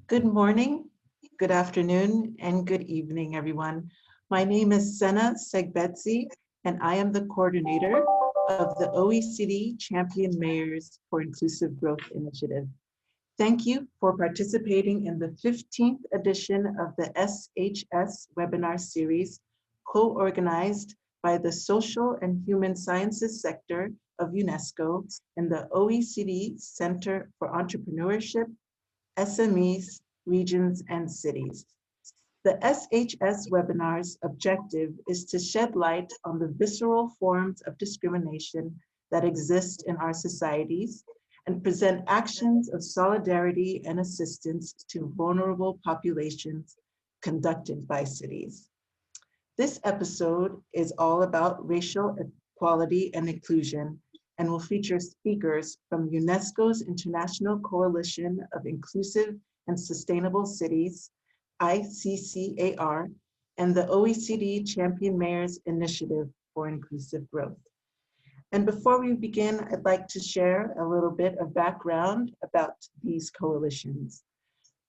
Good morning, good afternoon, and good evening, everyone. My name is Sena Segbetsi, and I am the coordinator of the OECD Champion Mayors for Inclusive Growth Initiative. Thank you for participating in the 15th edition of the SHS webinar series, co-organized by the Social and Human Sciences sector of UNESCO and the OECD Center for Entrepreneurship, SMEs, regions, and cities. The SHS webinar's objective is to shed light on the visceral forms of discrimination that exist in our societies and present actions of solidarity and assistance to vulnerable populations conducted by cities. This episode is all about racial equality and inclusion and will feature speakers from UNESCO's International Coalition of Inclusive and Sustainable Cities, ICCAR, and the OECD Champion Mayors Initiative for Inclusive Growth. And before we begin, I'd like to share a little bit of background about these coalitions.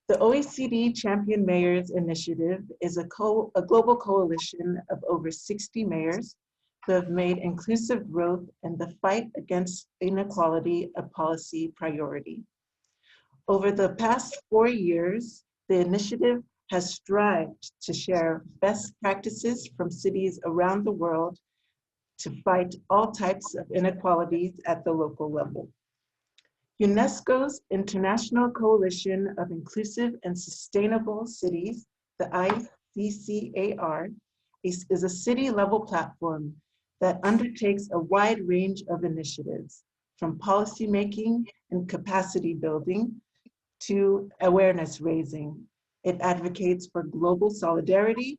The OECD Champion Mayors Initiative is a global coalition of over 60 mayors who have made inclusive growth and the fight against inequality a policy priority. Over the past 4 years, the initiative has strived to share best practices from cities around the world to fight all types of inequalities at the local level. UNESCO's International Coalition of Inclusive and Sustainable Cities, the ICCAR, is a city-level platform that undertakes a wide range of initiatives, from policymaking and capacity building to awareness raising. It advocates for global solidarity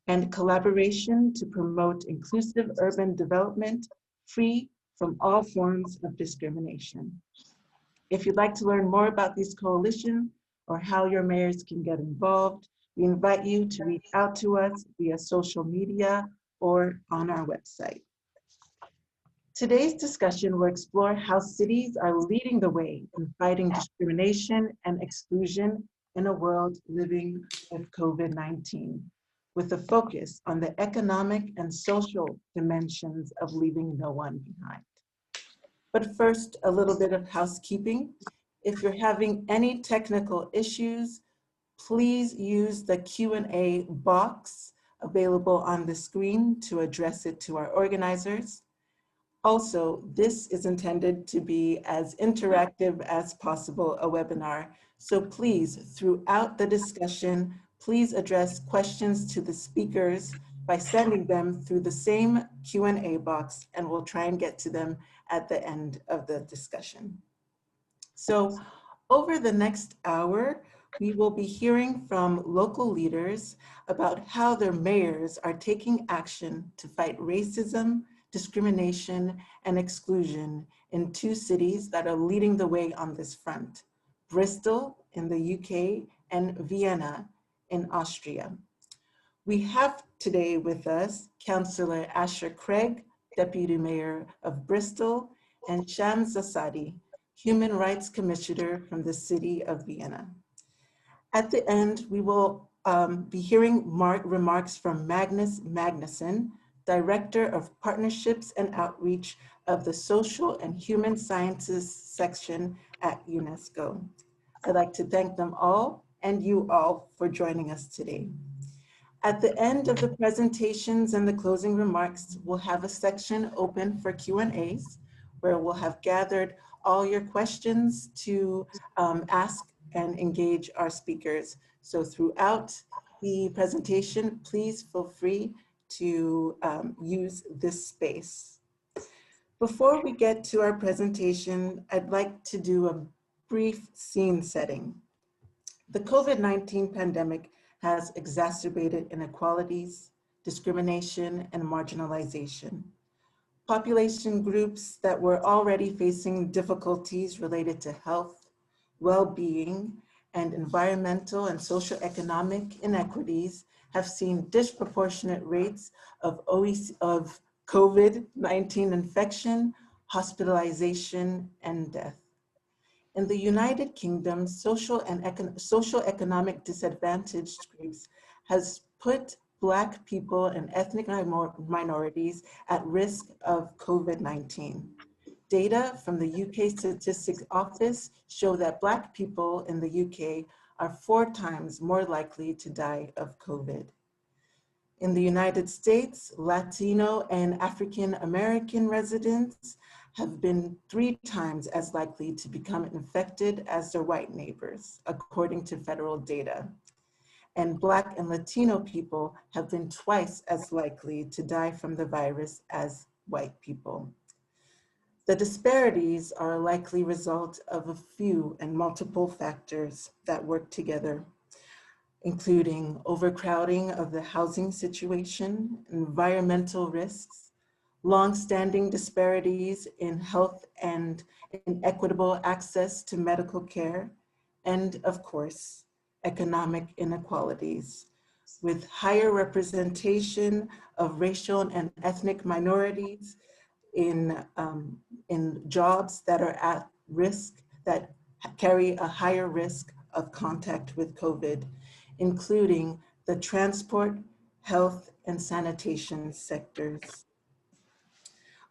and collaboration to promote inclusive urban development free from all forms of discrimination. If you'd like to learn more about these coalitions or how your mayors can get involved, we invite you to reach out to us via social media or on our website. Today's discussion will explore how cities are leading the way in fighting discrimination and exclusion in a world living with COVID-19, with a focus on the economic and social dimensions of leaving no one behind. But first, a little bit of housekeeping. If you're having any technical issues, please use the Q&A box available on the screen to address it to our organizers. Also, this is intended to be as interactive as possible, a webinar. So please, throughout the discussion, please address questions to the speakers by sending them through the same Q&A box, and we'll try and get to them at the end of the discussion. So over the next hour, we will be hearing from local leaders about how their mayors are taking action to fight racism, discrimination, and exclusion in 2 cities that are leading the way on this front, Bristol in the UK and Vienna in Austria. We have today with us Councillor Asher Craig, Deputy Mayor of Bristol, and Shams Asadi, Human Rights Commissioner from the City of Vienna. At the end, we will be hearing remarks from Magnus Magnuson, Director of Partnerships and Outreach of the Social and Human Sciences section at UNESCO. I'd like to thank them all and you all for joining us today. At the end of the presentations and the closing remarks, we'll have a section open for Q&As where we'll have gathered all your questions to ask and engage our speakers. So throughout the presentation, please feel free to use this space. Before we get to our presentation, I'd like to do a brief scene setting. The COVID-19 pandemic has exacerbated inequalities, discrimination, and marginalization. Population groups that were already facing difficulties related to health, well-being, and environmental and socioeconomic inequities have seen disproportionate rates of COVID-19 infection, hospitalization, and death. In the United Kingdom, social-economic disadvantaged groups has put Black people and ethnic minorities at risk of COVID-19. Data from the UK Statistics Office show that Black people in the UK are 4 times more likely to die of COVID. In the United States, Latino and African American residents have been 3 times as likely to become infected as their white neighbors, according to federal data. And Black and Latino people have been twice as likely to die from the virus as white people. The disparities are a likely result of a few and multiple factors that work together, including overcrowding of the housing situation, environmental risks, long-standing disparities in health and inequitable access to medical care, and of course, economic inequalities, with higher representation of racial and ethnic minorities in jobs that are at risk, that carry a higher risk of contact with COVID, including the transport, health, and sanitation sectors.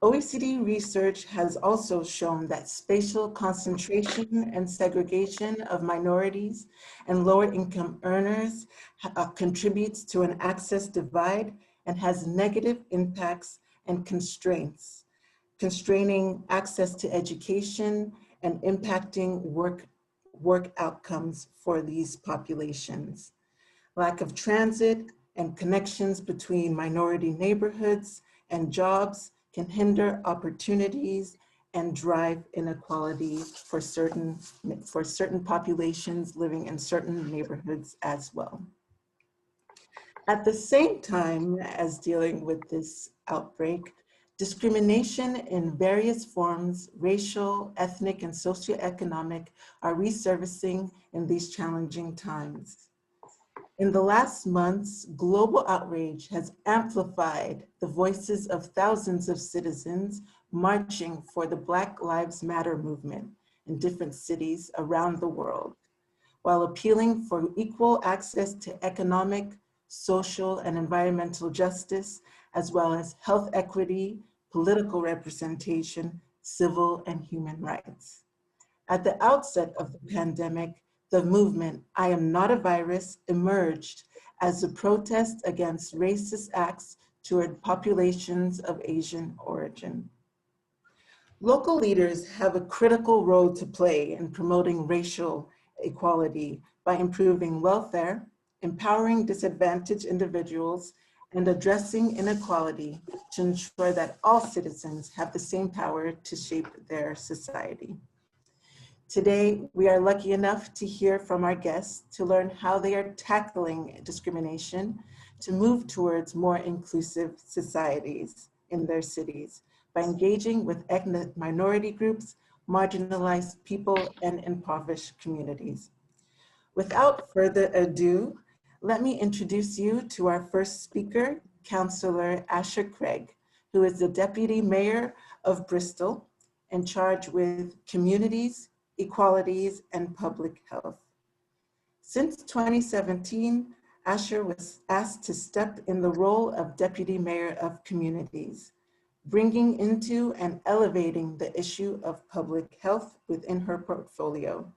OECD research has also shown that spatial concentration and segregation of minorities and lower income earners contributes to an access divide and has negative impacts and constraints, constraining access to education and impacting work outcomes for these populations. Lack of transit and connections between minority neighborhoods and jobs can hinder opportunities and drive inequality for certain populations living in certain neighborhoods as well. At the same time as dealing with this outbreak, discrimination in various forms, racial, ethnic, and socioeconomic, are resurfacing in these challenging times. In the last months, global outrage has amplified the voices of thousands of citizens marching for the Black Lives Matter movement in different cities around the world, while appealing for equal access to economic, social, and environmental justice, as well as health equity, political representation, civil and human rights. At the outset of the pandemic, the movement, I Am Not a Virus, emerged as a protest against racist acts toward populations of Asian origin. Local leaders have a critical role to play in promoting racial equality by improving welfare, empowering disadvantaged individuals, and addressing inequality to ensure that all citizens have the same power to shape their society. Today, we are lucky enough to hear from our guests to learn how they are tackling discrimination to move towards more inclusive societies in their cities by engaging with ethnic minority groups, marginalized people, and impoverished communities. Without further ado, let me introduce you to our first speaker, Councillor Asher Craig, who is the Deputy Mayor of Bristol, in charge with communities, equalities, and public health. Since 2017, Asher was asked to step in the role of Deputy Mayor of Communities, bringing into and elevating the issue of public health within her portfolio.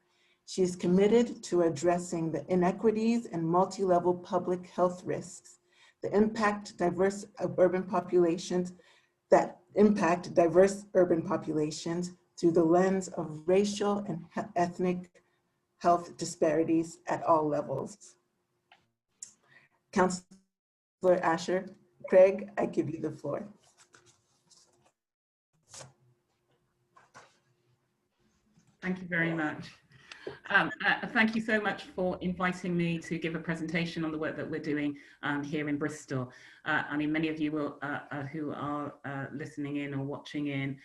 She is committed to addressing the inequities and multi-level public health risks, that impact diverse urban populations through the lens of racial and ethnic health disparities at all levels. Councillor Asher Craig, I give you the floor. Thank you very much. Thank you so much for inviting me to give a presentation on the work that we're doing here in Bristol. I mean, many of you will, who are listening in or watching in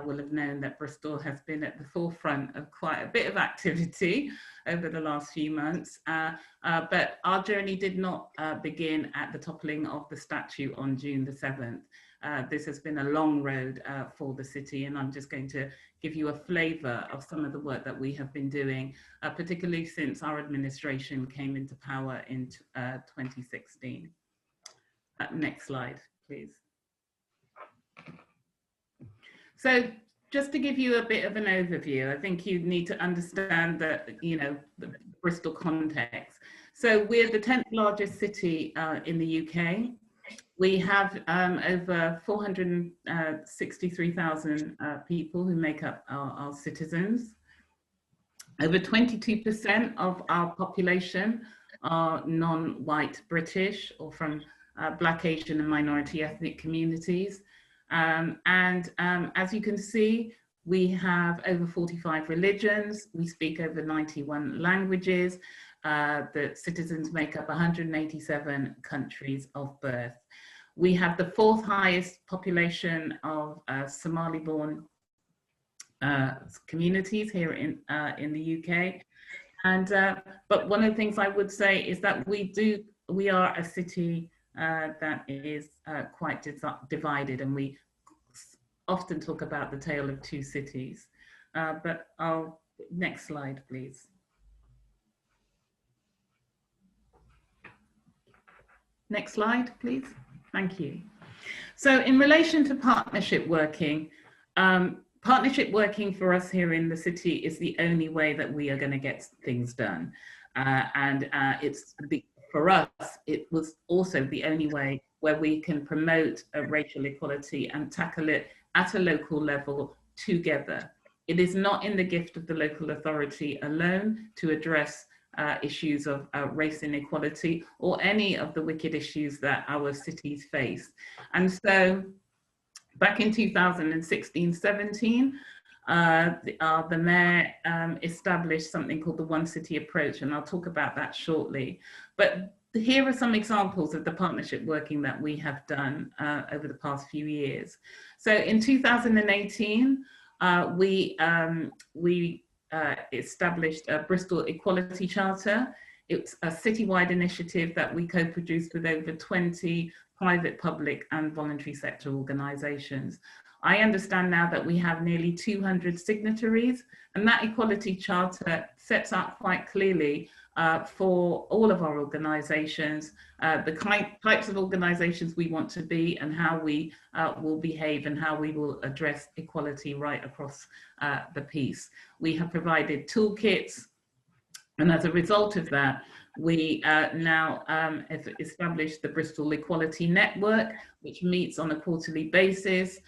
will have known that Bristol has been at the forefront of quite a bit of activity over the last few months. But our journey did not begin at the toppling of the statue on June the 7th. this has been a long road for the city, and I'm just going to give you a flavour of some of the work that we have been doing, particularly since our administration came into power in 2016. Next slide, please. So just to give you a bit of an overview, I think you need to understand that, the Bristol context. So we're the 10th largest city in the UK. We have over 463,000 people who make up our citizens. Over 22% of our population are non-white British or from Black, Asian and minority ethnic communities. As you can see, we have over 45 religions. We speak over 91 languages. The citizens make up 187 countries of birth. We have the 4th highest population of Somali-born communities here in the UK. But one of the things I would say is that we are a city that is quite divided, and we often talk about the tale of two cities. But next slide, please. Next slide, please. Thank you. So in relation to partnership working for us here in the city is the only way that we are going to get things done. For us, it was also the only way where we can promote racial equality and tackle it at a local level together. It is not in the gift of the local authority alone to address issues of race inequality or any of the wicked issues that our cities face. And so back in 2016-17, the mayor established something called the One City approach, and I'll talk about that shortly. But here are some examples of the partnership working that we have done over the past few years. So in 2018, we established a Bristol Equality Charter. It's a citywide initiative that we co-produced with over 20 private, public and voluntary sector organisations. I understand now that we have nearly 200 signatories, and that Equality Charter sets out quite clearly for all of our organisations the types of organisations we want to be and how we will behave and how we will address equality right across the piece. We have provided toolkits, and as a result of that, we now have established the Bristol Equality Network, which meets on a quarterly basis.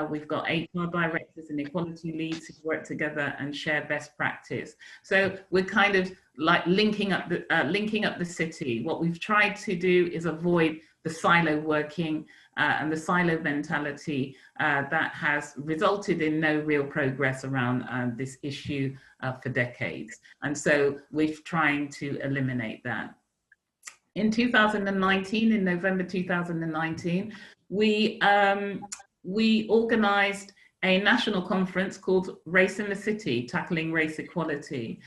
We've got HR directors and equality leads who work together and share best practice. So we're kind of like linking up the city. What we've tried to do is avoid the silo working and the silo mentality that has resulted in no real progress around this issue for decades. And so we're trying to eliminate that. In 2019, in November 2019, we organised a national conference called Race in the City, Tackling Race Equality.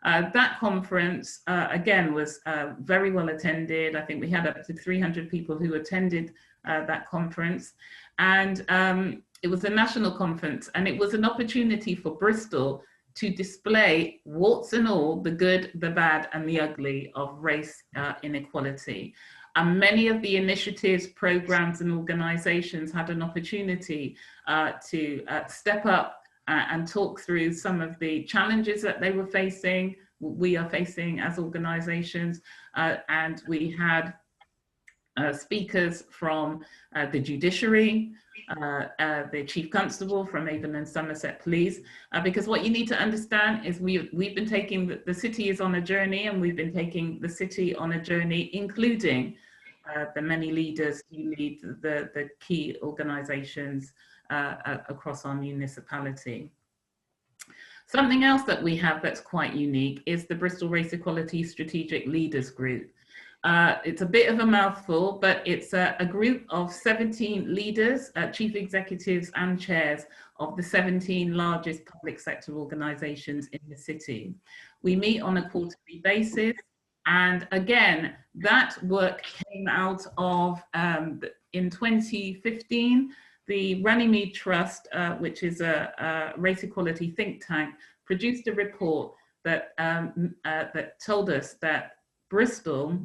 That conference, again, was very well attended. I think we had up to 300 people who attended that conference. And it was a national conference, and it was an opportunity for Bristol to display warts and all, the good, the bad, and the ugly of race inequality. And many of the initiatives, programs, and organizations had an opportunity to step up and talk through some of the challenges that they were facing, we are facing as organizations. And we had speakers from the judiciary, the Chief Constable from Avon and Somerset Police, because what you need to understand is we've been taking, the city is on a journey, and we've been taking the city on a journey, including the many leaders who lead the key organisations across our municipality. Something else that we have that's quite unique is the Bristol Race Equality Strategic Leaders Group. It's a bit of a mouthful, but it's a group of 17 leaders, chief executives and chairs of the 17 largest public sector organisations in the city. We meet on a quarterly basis, and again, that work came out of in 2015, the Runnymede Trust, which is a race equality think tank, produced a report that, that told us that Bristol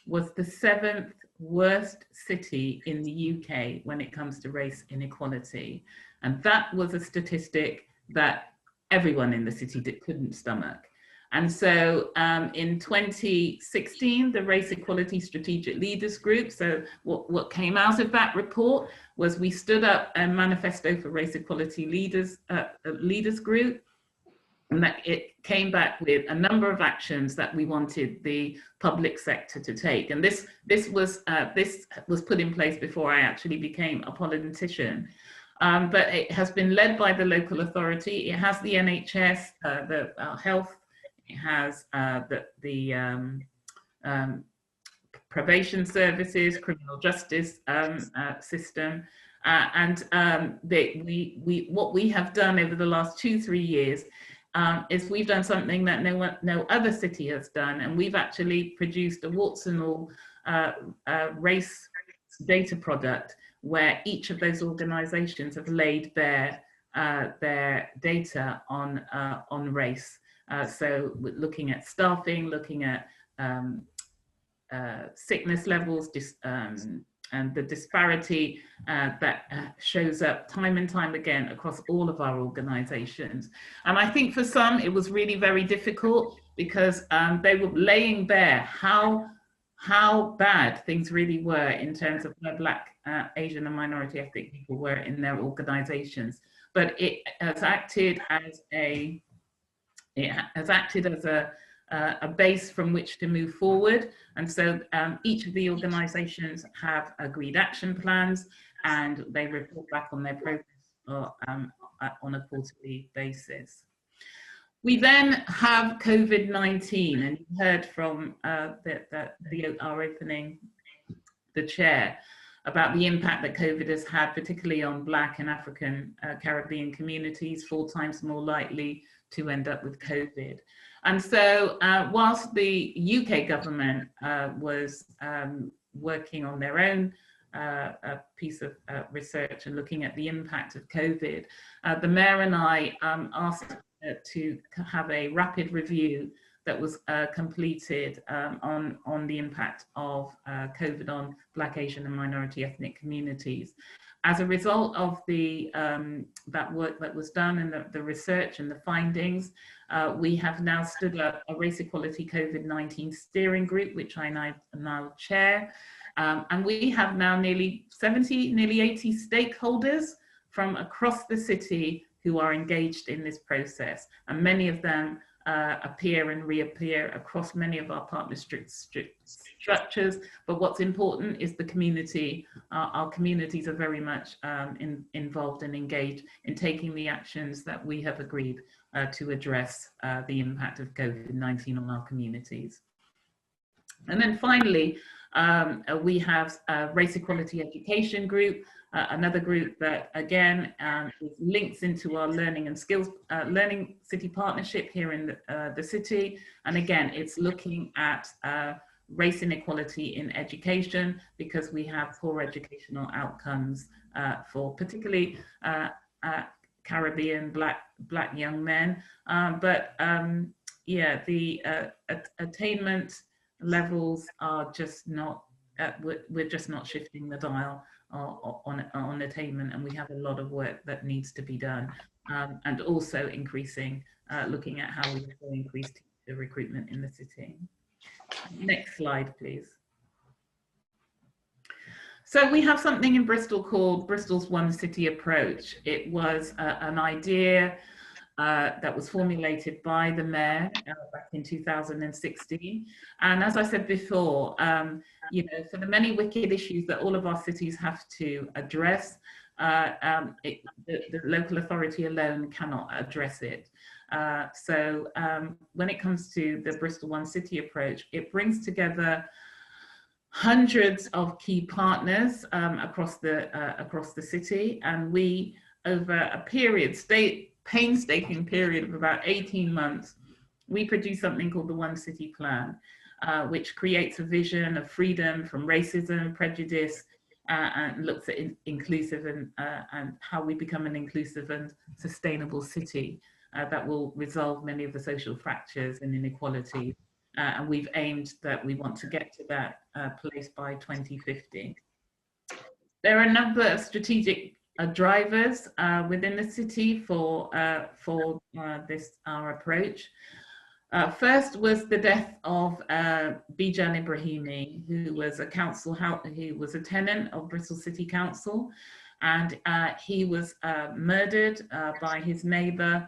was the 7th worst city in the UK when it comes to race inequality. And that was a statistic that everyone in the city couldn't stomach. And so in 2016, the Race Equality Strategic Leaders Group, so what came out of that report was we stood up a manifesto for Race Equality Leaders Group, and that it came back with a number of actions that we wanted the public sector to take. And this was put in place before I actually became a politician. But it has been led by the local authority. It has the NHS, the health. It has the probation services, criminal justice system, and what we have done over the last 2-3 years is we've done something that no other city has done, and we've actually produced a warts and all race data product where each of those organisations have laid bare their data on race. So looking at staffing, looking at sickness levels, and the disparity that shows up time and time again across all of our organisations. And I think for some it was really very difficult because they were laying bare how bad things really were in terms of where Black, Asian and minority ethnic people were in their organisations. But it has acted as a base from which to move forward. And so each of the organisations have agreed action plans, and they report back on their progress on a quarterly basis. We then have COVID-19, and you heard from our opening, the chair, about the impact that COVID has had, particularly on Black and African Caribbean communities, 4 times more likely to end up with COVID. And so whilst the UK government was working on their own piece of research and looking at the impact of COVID, the Mayor and I asked to have a rapid review that was completed on the impact of COVID on Black, Asian and minority ethnic communities. As a result of that work that was done and the research and the findings, we have now stood up a Race Equality COVID-19 steering group, which I now chair. And we have now nearly 80 stakeholders from across the city who are engaged in this process. And many of them appear and reappear across many of our partner structures. But what's important is the community. Our communities are very much involved and engaged in taking the actions that we have agreed to address the impact of COVID-19 on our communities. And then finally, we have a Race Equality Education Group, another group that again links into our learning and skills learning city partnership here in the city. And again, it's looking at race inequality in education, because we have poor educational outcomes for particularly Caribbean black young men. Yeah, the attainment levels are just not, we're just not shifting the dial on attainment, and we have a lot of work that needs to be done, and also increasing, looking at how we can increase the recruitment in the city. Next slide, please. So we have something in Bristol called Bristol's One City Approach. It was an idea that was formulated by the mayor back in 2016. And as I said before, you know, for the many wicked issues that all of our cities have to address, the local authority alone cannot address it. So when it comes to the Bristol One City Approach, it brings together hundreds of key partners across the city, and we, over a painstaking period of about 18 months, we produce something called the One City Plan, which creates a vision of freedom from racism, prejudice, and looks at inclusive and how we become an inclusive and sustainable city that will resolve many of the social fractures and inequality. And we've aimed that we want to get to that place by 2050. There are a number of strategic drivers within the city for this our approach. First was the death of Bijan Ibrahimi, who was a tenant of Bristol City Council, and he was murdered by his neighbour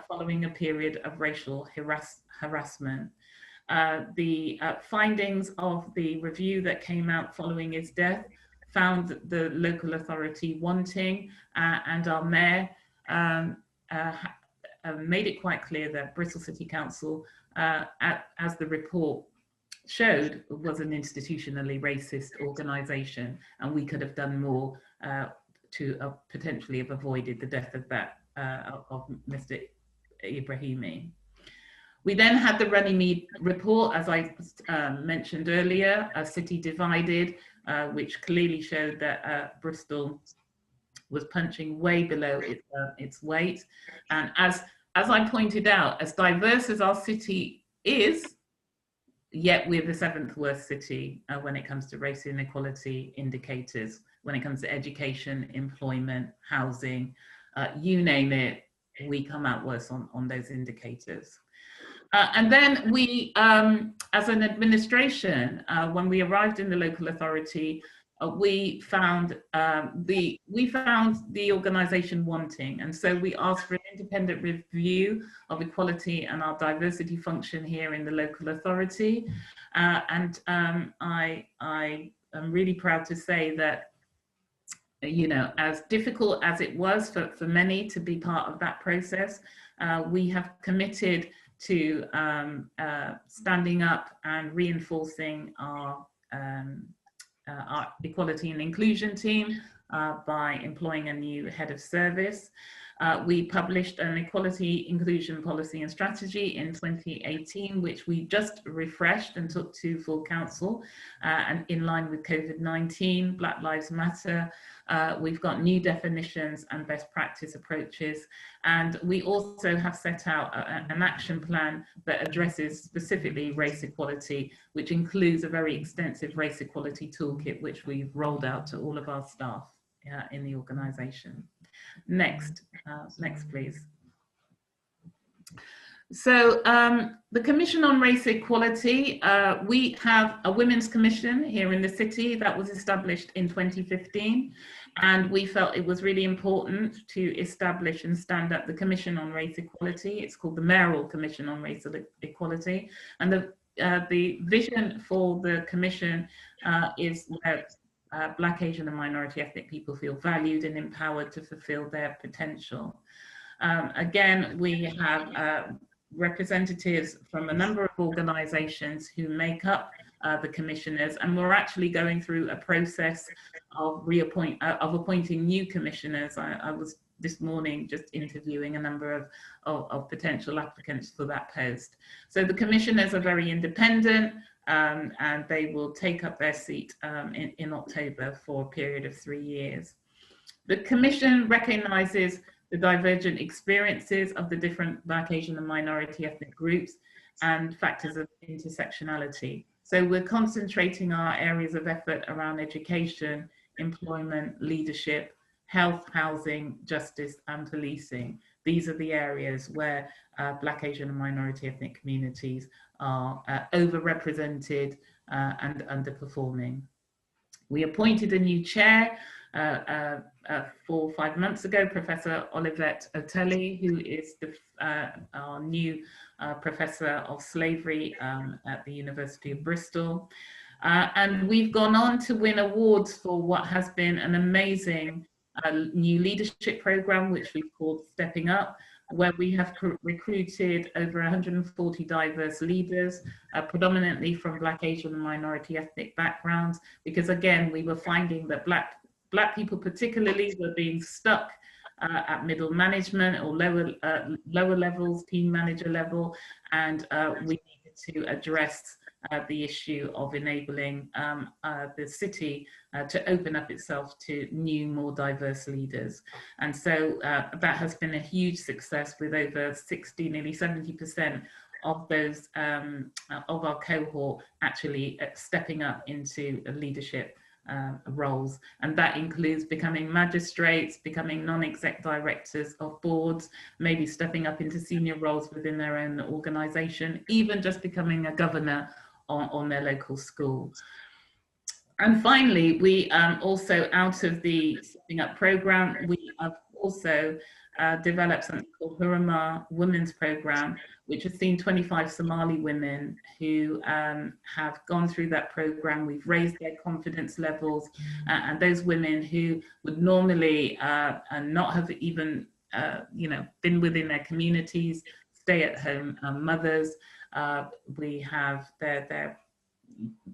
following a period of racial harassment. The findings of the review that came out following his death found the local authority wanting, and our mayor made it quite clear that Bristol City Council, as the report showed, was an institutionally racist organisation, and we could have done more to potentially have avoided the death of of Mr. Ibrahimi. We then had the Runnymede report, as I mentioned earlier, A City Divided, which clearly showed that Bristol was punching way below its weight. And as I pointed out, as diverse as our city is, yet we're the 7th worst city when it comes to race inequality indicators, when it comes to education, employment, housing, you name it, we come out worse on those indicators. And then we, as an administration, when we arrived in the local authority, we found the organisation wanting, and so we asked for an independent review of equality and our diversity function here in the local authority. I am really proud to say that, you know, as difficult as it was for many to be part of that process, we have committed to standing up and reinforcing our equality and inclusion team by employing a new head of service. We published an equality, inclusion policy and strategy in 2018, which we just refreshed and took to full council, and in line with COVID-19, Black Lives Matter. We've got new definitions and best practice approaches, and we also have set out an action plan that addresses specifically race equality, which includes a very extensive race equality toolkit, which we've rolled out to all of our staff in the organisation. Next, please. So the Commission on Race Equality, we have a Women's Commission here in the city that was established in 2015, and we felt it was really important to establish and stand up the Commission on Race Equality. It's called the Mayoral Commission on Race Equality, and the vision for the Commission is that Black, Asian and minority ethnic people feel valued and empowered to fulfill their potential. Again, we have representatives from a number of organisations who make up the commissioners, and we're actually going through a process of appointing new commissioners. I was this morning just interviewing a number of potential applicants for that post. So the commissioners are very independent, and they will take up their seat in October for a period of 3 years. The Commission recognises the divergent experiences of the different Black, Asian and minority ethnic groups and factors of intersectionality. So we're concentrating our areas of effort around education, employment, leadership, health, housing, justice and policing. These are the areas where Black, Asian and minority ethnic communities are overrepresented and underperforming. We appointed a new chair 4 or 5 months ago, Professor Olivette Otelli, who is our new Professor of Slavery at the University of Bristol. And we've gone on to win awards for what has been an amazing new leadership program, which we've called Stepping Up, where we have recruited over 140 diverse leaders, predominantly from Black, Asian and minority ethnic backgrounds, because again, we were finding that Black people particularly were being stuck at middle management or lower levels, team manager level, and we needed to address the issue of enabling the city to open up itself to new, more diverse leaders. And so that has been a huge success, with over 60, nearly 70% of those of our cohort actually stepping up into leadership roles, and that includes becoming magistrates, becoming non-exec directors of boards, maybe stepping up into senior roles within their own organisation, even just becoming a governor on their local school. And finally, we also, out of the Stepping Up programme, we have also developed something called Huruma Women's Programme, which has seen 25 Somali women who have gone through that programme. We've raised their confidence levels, and those women who would normally not have even been within their communities, stay-at-home mothers, we have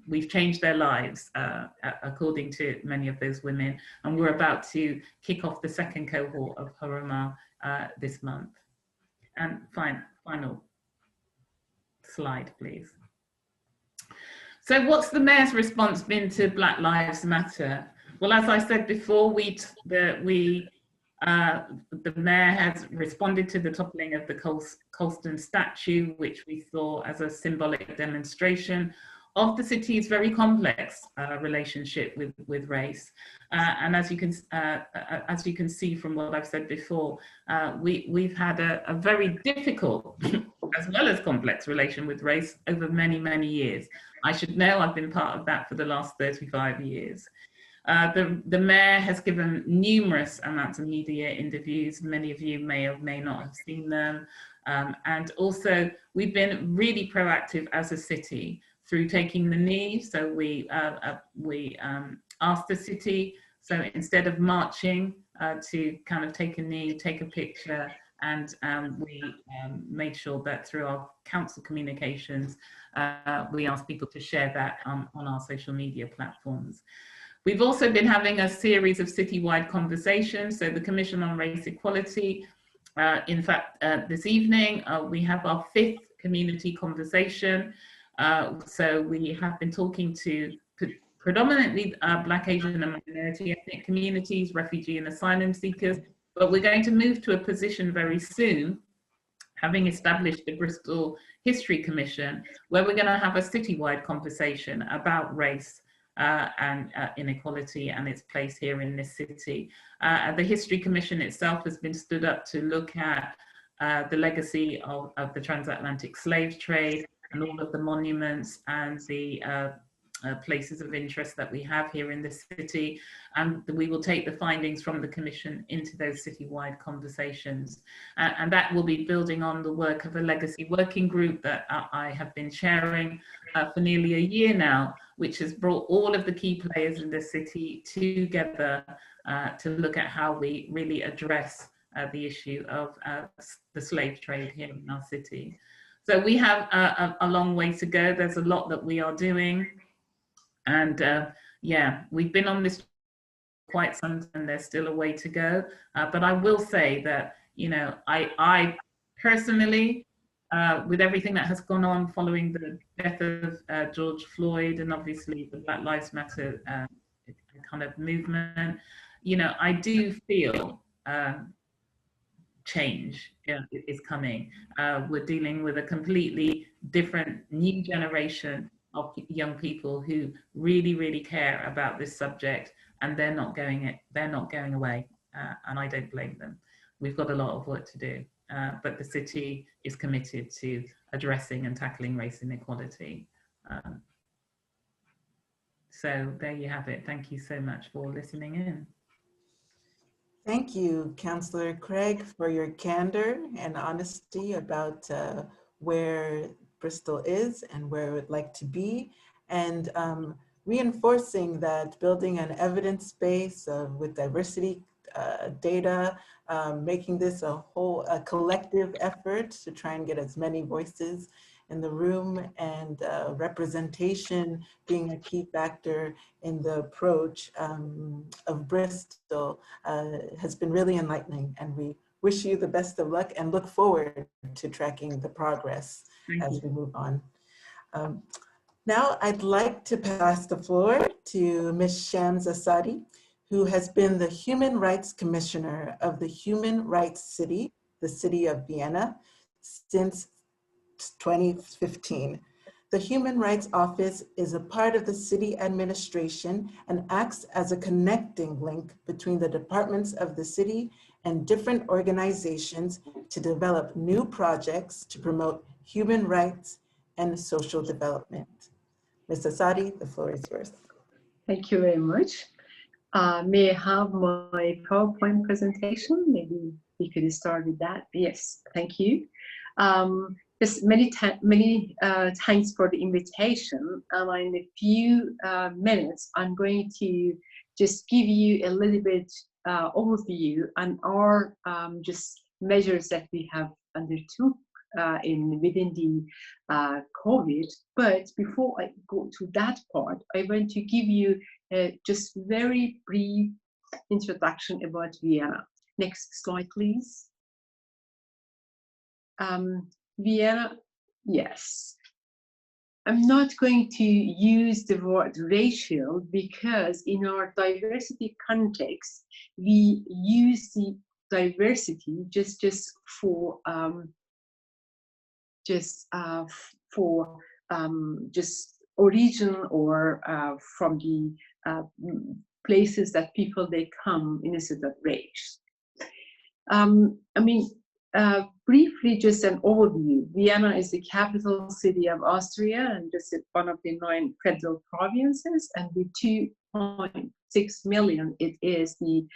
we've changed their lives according to many of those women, and we're about to kick off the second cohort of Huruma this month. And final slide, please. So what's the mayor's response been to Black Lives Matter? Well, as I said before, the mayor has responded to the toppling of the Colston statue, which we saw as a symbolic demonstration of the city's very complex relationship with race. And as you can see from what I've said before, we've had a very difficult as well as complex relation with race over many, many years. I should know, I've been part of that for the last 35 years. The mayor has given numerous amounts of media interviews. Many of you may or may not have seen them. And also, we've been really proactive as a city through taking the knee. So we asked the city, so instead of marching, to kind of take a knee, take a picture, and we made sure that through our council communications, we asked people to share that on our social media platforms. We've also been having a series of citywide conversations. So the Commission on Race Equality, in fact, this evening, we have our 5th community conversation. So we have been talking to predominantly Black, Asian and minority ethnic communities, refugee and asylum seekers, but we're going to move to a position very soon, having established the Bristol History Commission, where we're going to have a citywide conversation about race and inequality and its place here in this city. The History Commission itself has been stood up to look at the legacy of the transatlantic slave trade and all of the monuments and the places of interest that we have here in this city. And we will take the findings from the Commission into those citywide conversations. And that will be building on the work of a legacy working group that I have been chairing for nearly a year now, which has brought all of the key players in the city together to look at how we really address the issue of the slave trade here in our city. So we have a long way to go. There's a lot that we are doing. And yeah, we've been on this quite some time, there's still a way to go. But I will say that, you know, I personally, with everything that has gone on following the death of George Floyd and obviously the Black Lives Matter kind of movement, you know, I do feel change is coming. We're dealing with a completely different new generation of young people who really, really care about this subject, and they're not going away, and I don't blame them. We've got a lot of work to do, but the city is committed to addressing and tackling race inequality. So there you have it. Thank you so much for listening in. Thank you, Councillor Craig, for your candor and honesty about where Bristol is and where it would like to be, and reinforcing that building an evidence base with diversity data, making this a collective effort to try and get as many voices in the room, and representation being a key factor in the approach of Bristol has been really enlightening, and we wish you the best of luck and look forward to tracking the progress as we move on. Now I'd like to pass the floor to Ms. Shams Asadi, who has been the Human Rights Commissioner of the Human Rights City, the City of Vienna, since 2015. The Human Rights Office is a part of the city administration and acts as a connecting link between the departments of the city and different organizations to develop new projects to promote human rights and social development. Ms. Asadi, the floor is yours. Thank you very much. May I have my PowerPoint presentation? Maybe we could start with that. Yes, thank you. Just many thanks for the invitation. In a few minutes, I'm going to just give you a little bit overview on our just measures that we have undertook within the COVID. But before I go to that part, I want to give you just very brief introduction about Vienna. Next slide, please. Vienna, yes. I'm not going to use the word racial because in our diversity context, we use the diversity just for just origin or from the places that people they come in a sort of race. Briefly, just an overview. Vienna is the capital city of Austria and just one of the 9 federal provinces, and with 2.6 million, it is the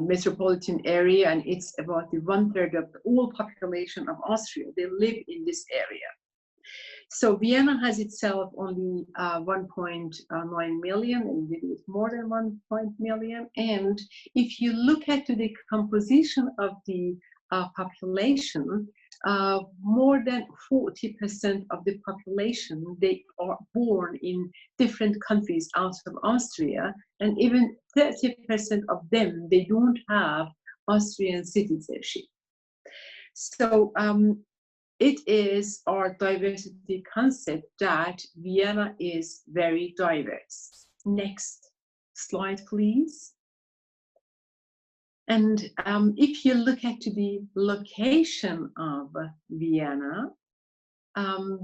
metropolitan area, and it's about the 1/3 of the whole population of Austria. They live in this area. So Vienna has itself only 1.9 million, and it is more than 1 million. And if you look at the composition of the population, more than 40% of the population, they are born in different countries out of Austria, and even 30% of them, they don't have Austrian citizenship. So it is our diversity concept that Vienna is very diverse. Next slide, please. And if you look at the location of Vienna,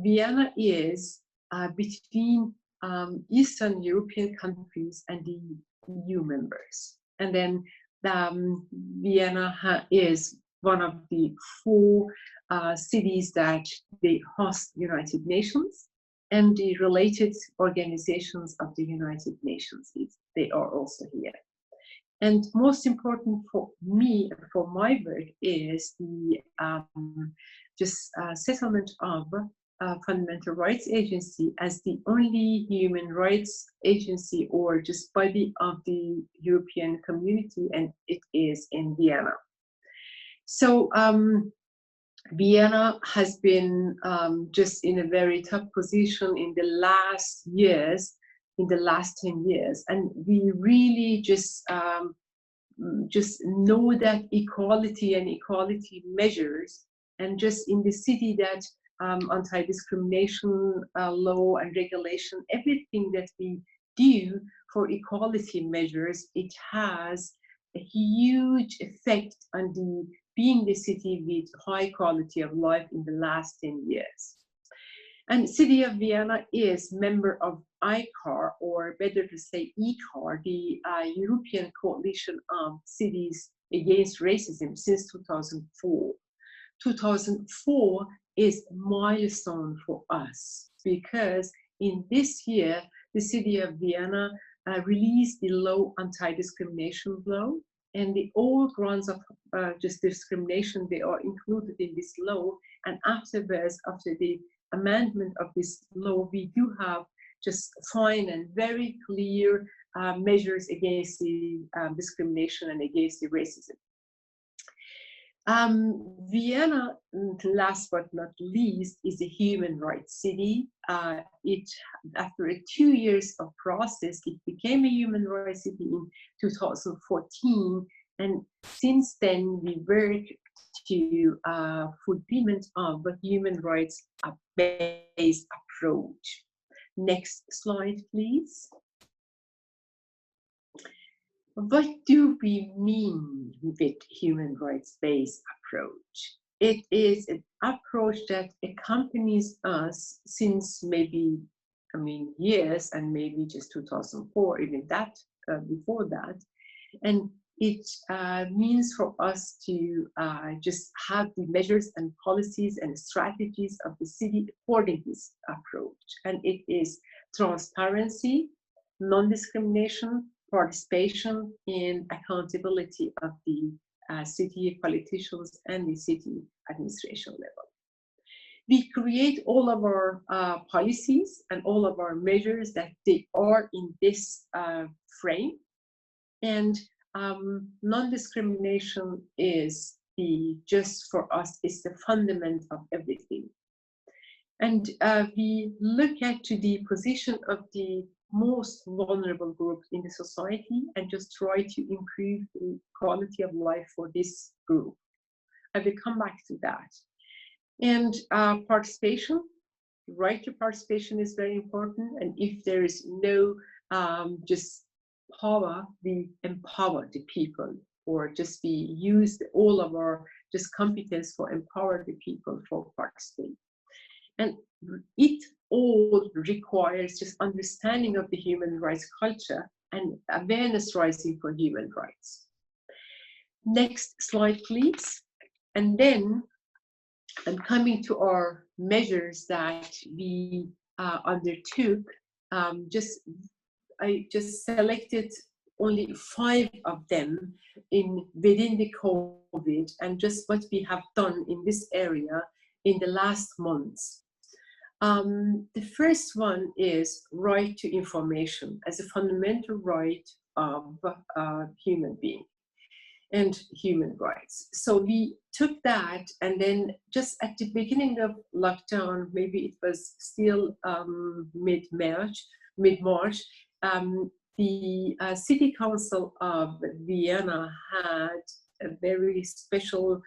Vienna is between Eastern European countries and the EU members. And then Vienna is one of the 4 cities that they host United Nations and the related organizations of the United Nations. They are also here. And most important for me, for my work, is the settlement of Fundamental Rights Agency as the only human rights agency or just body of the European community, and it is in Vienna. So Vienna has been just in a very tough position in the last years, in the last 10 years, and we really just know that equality and equality measures, and just in the city that anti-discrimination law and regulation, everything that we do for equality measures, it has a huge effect on being the city with high quality of life in the last 10 years. And City of Vienna is member of ICCAR, or better to say ICCAR, the European Coalition of Cities Against Racism, since 2004. 2004 is a milestone for us because in this year, the City of Vienna released the law, anti-discrimination law, and all grounds of just discrimination, they are included in this law. And afterwards, after the amendment of this law, we do have just fine and very clear measures against the discrimination and against the racism. Vienna, last but not least, is a human rights city. After 2 years of process, it became a human rights city in 2014, and since then we work to fulfillment of a human rights based approach. Next slide, please. What do we mean with human rights based approach? It is an approach that accompanies us since maybe, years, and maybe just 2004, even that, before that. And it means for us to just have the measures and policies and strategies of the city according to this approach. And it is transparency, non-discrimination, participation, and accountability of the city politicians and the city administration level. We create all of our policies and all of our measures that they are in this frame. And non-discrimination is just for us, is the fundament of everything. And we look at the position of the most vulnerable groups in the society and just try to improve the quality of life for this group. I will come back to that. And participation, right to participation is very important. And if there is no just power, we empower the people, or just we use all of our just competence for empower the people for participate. And it all requires just understanding of the human rights culture and awareness raising for human rights. Next slide, please. And then I'm coming to our measures that we undertook. I just selected only 5 of them within the COVID, and just what we have done in this area in the last months. The first one is right to information as a fundamental right of human being and human rights. So we took that, and then just at the beginning of lockdown, maybe it was still mid-March, the City Council of Vienna had a very special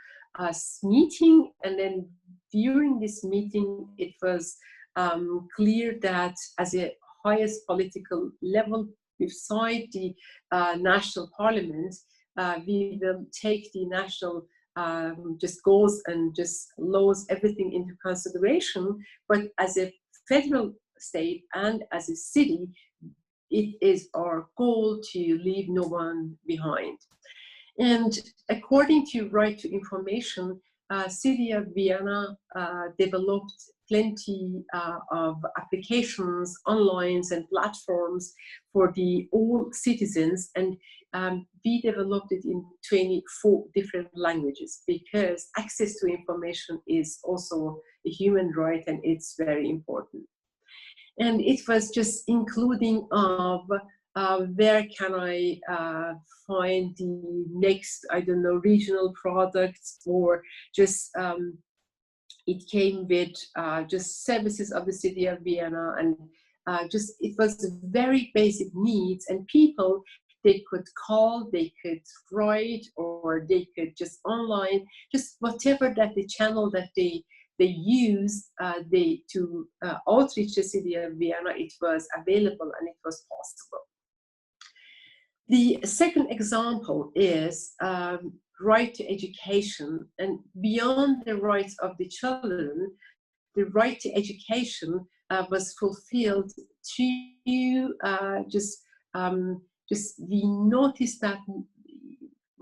meeting, and then during this meeting it was clear that as a highest political level beside the national parliament, we will take the national just goals and just laws, everything into consideration, but as a federal state and as a city, it is our goal to leave no one behind. And according to right to information, City of Vienna developed plenty of applications, online and platforms for all citizens, and we developed it in 24 different languages, because access to information is also a human right and it's very important. And it was just including of where can I find the next, I don't know, regional products, or just it came with just services of the City of Vienna, and just it was very basic needs, and people, they could call, they could write, or they could just online, just whatever that the channel that they used to outreach the City of Vienna, it was available and it was possible. The second example is right to education, and beyond the rights of the children, the right to education was fulfilled to just we noticed that,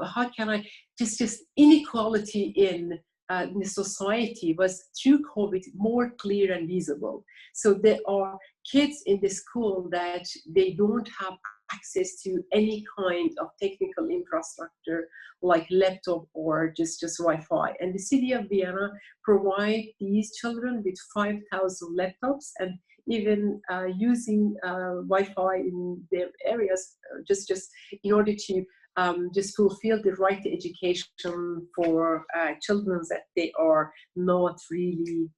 how can I, just inequality in the society was through COVID more clear and visible. So there are kids in the school that they don't have access to any kind of technical infrastructure like laptop or just Wi-Fi. And the City of Vienna provide these children with 5,000 laptops, and even using Wi-Fi in their areas, just in order to just fulfill the right to education for children that they are not really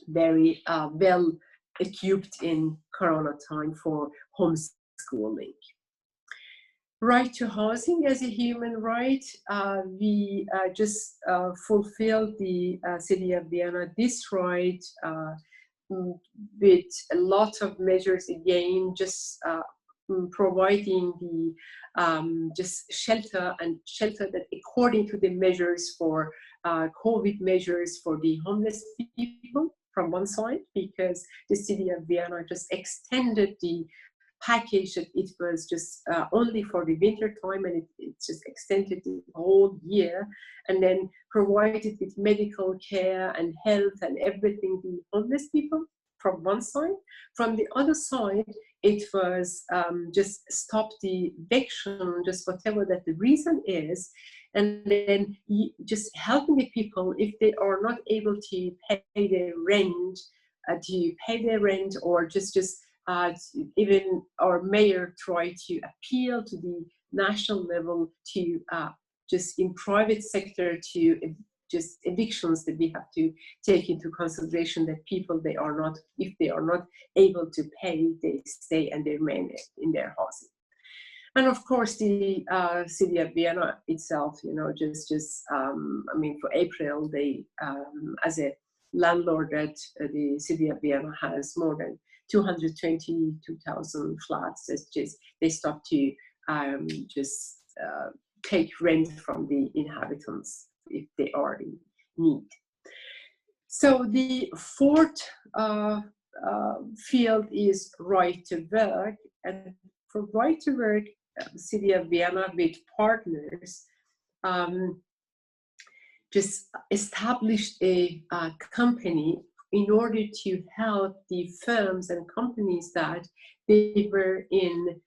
very well equipped in Corona time for homeschooling. right to housing as a human right. We just fulfilled the City of Vienna this right with a lot of measures, again, just providing the just shelter that according to the measures for COVID measures for the homeless people from one side, because the City of Vienna just extended the package that it was just only for the winter time, and it just extended the whole year, and then provided with medical care and health and everything the homeless people from one side. From the other side, it was just stop the eviction, just whatever that the reason is, and then just helping the people if they are not able to pay their rent, or just even our mayor tried to appeal to the national level to just in private sector to just evictions that we have to take into consideration that people if they are not able to pay, they stay and they remain in their housing. And of course, the City of Vienna itself, I mean, for April, they, as a landlord, that the City of Vienna has more than 222,000 flats. They start to take rent from the inhabitants if they are in need. So the fourth field is right to work, and for right to work, City of Vienna with partners just established a company in order to help the firms and companies that they were in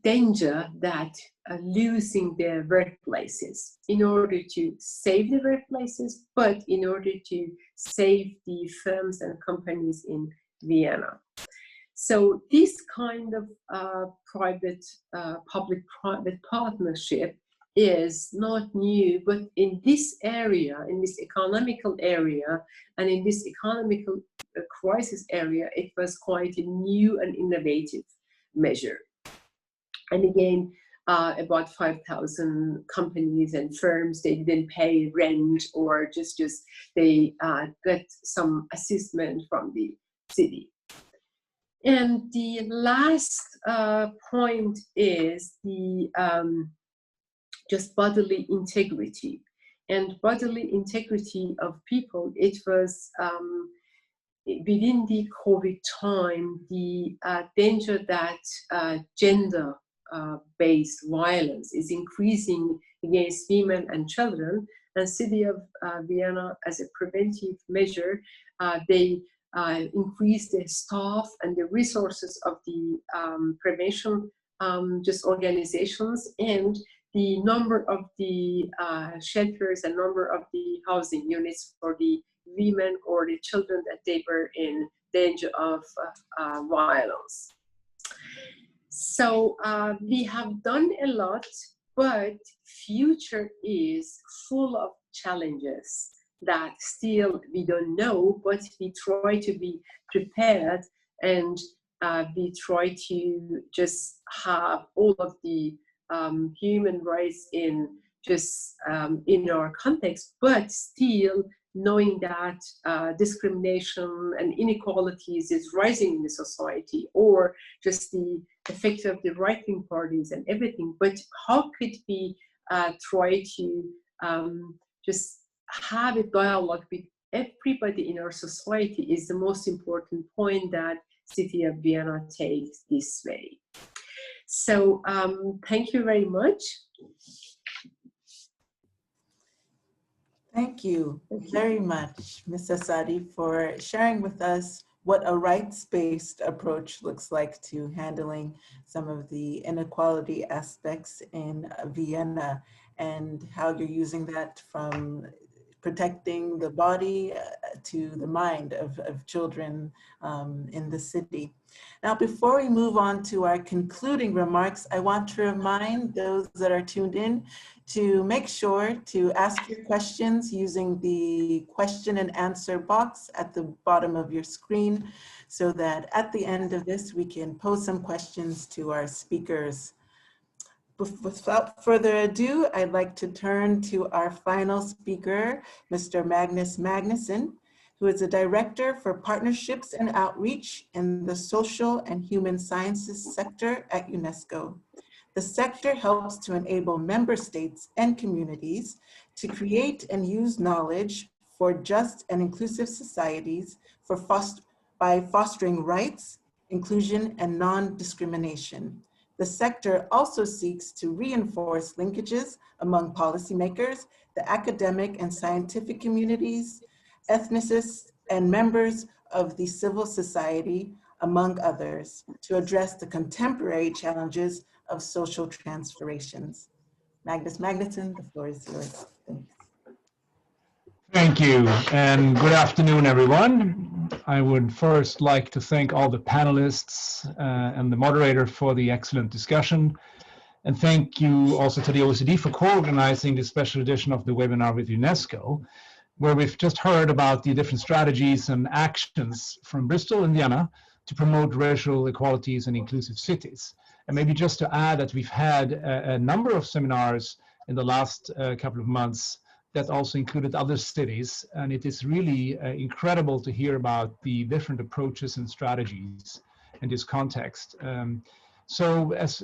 danger that losing their workplaces, in order to save the workplaces, but in order to save the firms and companies in Vienna. So this kind of public-private partnership is not new, but in this area, in this economical area, and in this economical crisis area, it was quite a new and innovative measure. And again, about 5,000 companies and firms, they didn't pay rent, or just they got some assistance from the city. And the last point is the just bodily integrity. And bodily integrity of people, it was within the COVID time, the danger that gender-based violence is increasing against women and children. And City of Vienna, as a preventive measure, they increase the staff and the resources of the prevention organizations, and the number of the shelters and number of the housing units for the women or the children that they were in danger of violence. So we have done a lot, but future is full of challenges that still we don't know, but we try to be prepared, and we try to just have all of the human rights in in our context, but still knowing that discrimination and inequalities is rising in the society, or just the effect of the right-wing parties and everything. But how could we try to just have a dialogue with everybody in our society is the most important point that City of Vienna takes this way. So thank you very much. Thank you very much, Ms. Asadi, for sharing with us what a rights-based approach looks like to handling some of the inequality aspects in Vienna, and how you're using that from protecting the body to the mind of children in the city. Now, before we move on to our concluding remarks, I want to remind those that are tuned in to make sure to ask your questions using the question and answer box at the bottom of your screen, so that at the end of this, we can pose some questions to our speakers. Without further ado, I'd like to turn to our final speaker, Mr. Magnus Magnusson, who is the Director for Partnerships and Outreach in the Social and Human Sciences sector at UNESCO. The sector helps to enable member states and communities to create and use knowledge for just and inclusive societies by fostering rights, inclusion, and non-discrimination. The sector also seeks to reinforce linkages among policymakers, the academic and scientific communities, ethnicists, and members of the civil society, among others, to address the contemporary challenges of social transformations. Magnus Magnusson, the floor is yours. Thanks. Thank you, and good afternoon, everyone. I would first like to thank all the panelists and the moderator for the excellent discussion. And thank you also to the OECD for co-organizing this special edition of the webinar with UNESCO, where we've just heard about the different strategies and actions from Bristol and Vienna to promote racial equalities and inclusive cities. And maybe just to add that we've had a number of seminars in the last couple of months that also included other cities, and it is really incredible to hear about the different approaches and strategies in this context. So as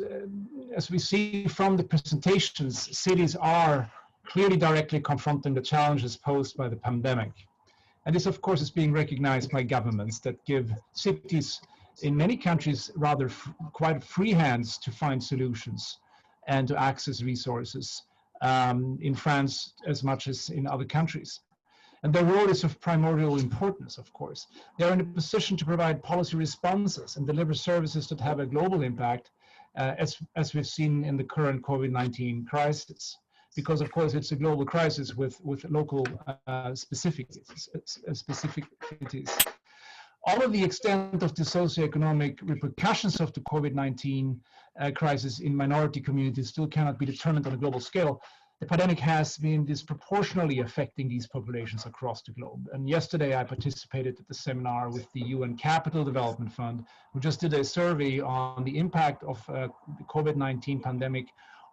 we see from the presentations, cities are clearly directly confronting the challenges posed by the pandemic. And this, of course, is being recognized by governments that give cities in many countries rather quite free hands to find solutions and to access resources. In France as much as in other countries. And their role is of primordial importance, of course. They are in a position to provide policy responses and deliver services that have a global impact, as we've seen in the current COVID-19 crisis. Because, of course, it's a global crisis with local specificities. All of the extent of the socioeconomic repercussions of the COVID-19 crisis in minority communities still cannot be determined on a global scale. The pandemic has been disproportionately affecting these populations across the globe. And yesterday I participated at the seminar with the UN Capital Development Fund, who just did a survey on the impact of the COVID-19 pandemic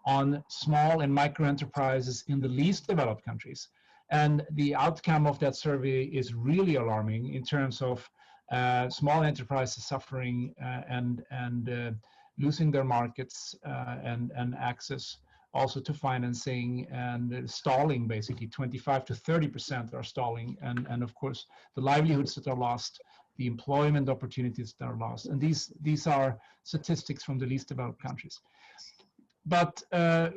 on small and micro enterprises in the least developed countries. And the outcome of that survey is really alarming in terms of small enterprises suffering and losing their markets and access also to financing, and stalling. Basically 25 to 30% are stalling, and of course the livelihoods that are lost, the employment opportunities that are lost, and these are statistics from the least developed countries. But